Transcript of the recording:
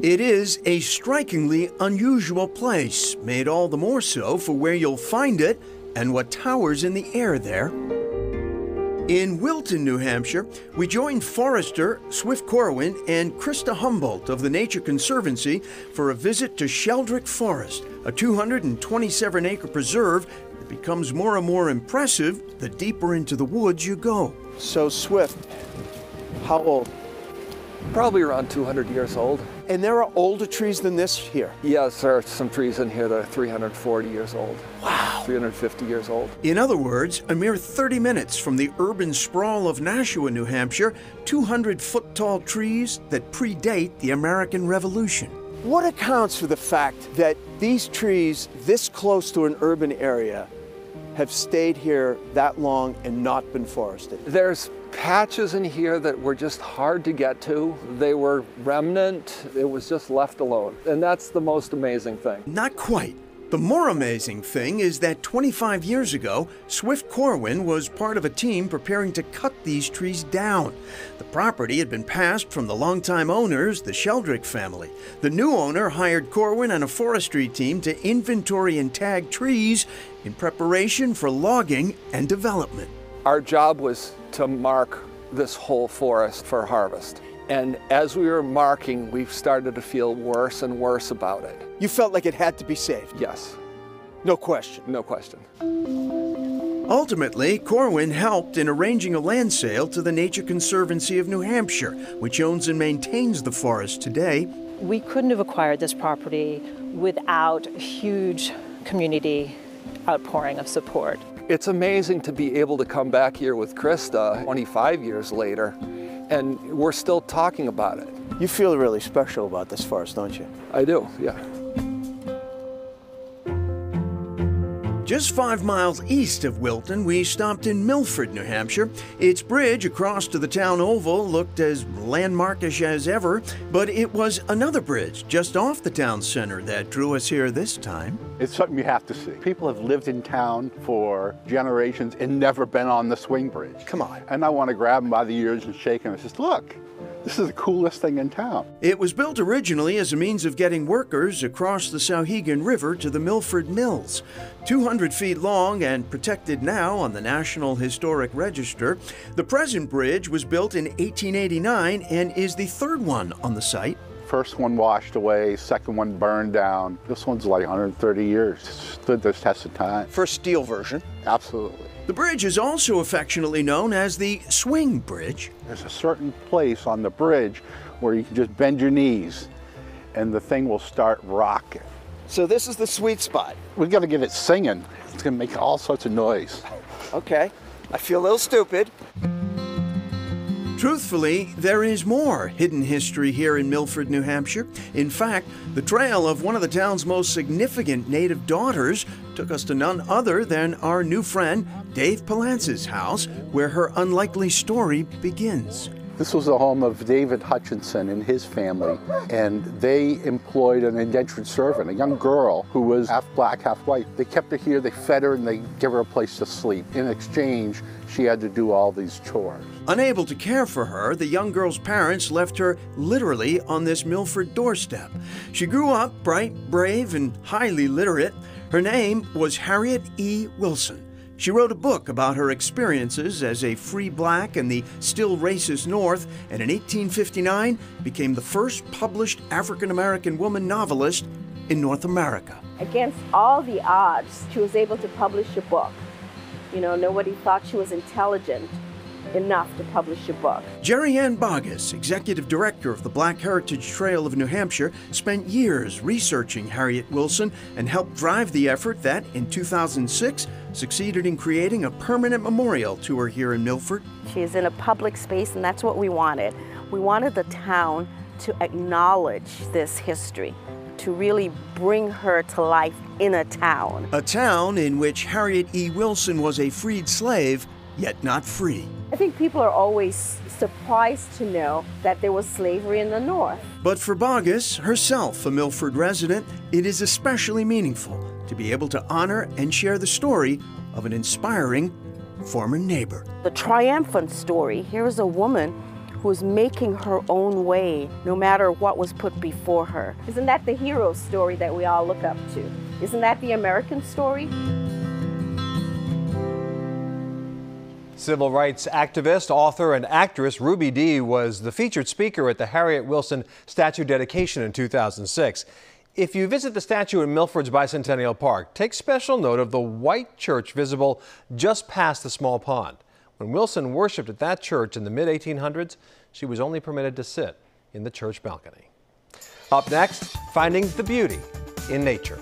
It is a strikingly unusual place, made all the more so for where you'll find it and what towers in the air there. In Wilton, New Hampshire, we joined forester Swift Corwin and Krista Humboldt of the Nature Conservancy for a visit to Sheldrick Forest, a 227-acre preserve that becomes more and more impressive the deeper into the woods you go. So Swift, how old? Probably around 200 years old. And there are older trees than this here? Yes, there are some trees in here that are 340 years old. Wow. 350 years old. In other words, a mere 30 minutes from the urban sprawl of Nashua, New Hampshire, 200-foot-tall trees that predate the American Revolution. What accounts for the fact that these trees this close to an urban area have stayed here that long and not been forested? There's patches in here that were just hard to get to. They were remnant. It was just left alone. And that's the most amazing thing. Not quite. The more amazing thing is that 25 years ago, Swift Corwin was part of a team preparing to cut these trees down. The property had been passed from the longtime owners, the Sheldrick family. The new owner hired Corwin and a forestry team to inventory and tag trees in preparation for logging and development. Our job was to mark this whole forest for harvest. And as we were marking, we started to feel worse and worse about it. You felt like it had to be saved? Yes. No question? No question. Ultimately, Corwin helped in arranging a land sale to the Nature Conservancy of New Hampshire, which owns and maintains the forest today. We couldn't have acquired this property without a huge community outpouring of support. It's amazing to be able to come back here with Krista 25 years later, and we're still talking about it. You feel really special about this forest, don't you? I do, yeah. Just 5 miles east of Wilton, we stopped in Milford, New Hampshire. Its bridge across to the town oval looked as landmarkish as ever, but it was another bridge just off the town center that drew us here this time. It's something you have to see. People have lived in town for generations and never been on the swing bridge. Come on. And I want to grab them by the ears and shake them and say, look, this is the coolest thing in town. It was built originally as a means of getting workers across the Souhegan River to the Milford Mills. 200 feet long and protected now on the National Historic Register, the present bridge was built in 1889 and is the third one on the site. First one washed away, second one burned down. This one's like 130 years. Stood this test of time. First steel version. Absolutely. The bridge is also affectionately known as the Swing Bridge. There's a certain place on the bridge where you can just bend your knees and the thing will start rocking. So this is the sweet spot. We've got to get it singing. It's going to make all sorts of noise. Okay, I feel a little stupid. Truthfully, there is more hidden history here in Milford, New Hampshire. In fact, the trail of one of the town's most significant native daughters took us to none other than our new friend, Dave Palance's house, where her unlikely story begins. This was the home of David Hutchinson and his family, and they employed an indentured servant, a young girl who was half black, half white. They kept her here, they fed her, and they gave her a place to sleep. In exchange, she had to do all these chores. Unable to care for her, the young girl's parents left her literally on this Milford doorstep. She grew up bright, brave, and highly literate. Her name was Harriet E. Wilson. She wrote a book about her experiences as a free black in the still racist North, and in 1859 became the first published African-American woman novelist in North America. Against all the odds, she was able to publish a book. You know, nobody thought she was intelligent enough to publish a book. Jerry Ann Boggess, executive director of the Black Heritage Trail of New Hampshire, spent years researching Harriet Wilson and helped drive the effort that, in 2006, succeeded in creating a permanent memorial to her here in Milford. She is in a public space, and that's what we wanted. We wanted the town to acknowledge this history, to really bring her to life in a town. A town in which Harriet E. Wilson was a freed slave, yet not free. I think people are always surprised to know that there was slavery in the North. But for Boggess, herself a Milford resident, it is especially meaningful to be able to honor and share the story of an inspiring former neighbor. The triumphant story, here is a woman who was making her own way no matter what was put before her. Isn't that the hero story that we all look up to? Isn't that the American story? Civil rights activist, author, and actress Ruby Dee was the featured speaker at the Harriet Wilson statue dedication in 2006. If you visit the statue in Milford's Bicentennial Park, take special note of the white church visible just past the small pond. When Wilson worshiped at that church in the mid-1800s, she was only permitted to sit in the church balcony. Up next, finding the beauty in nature.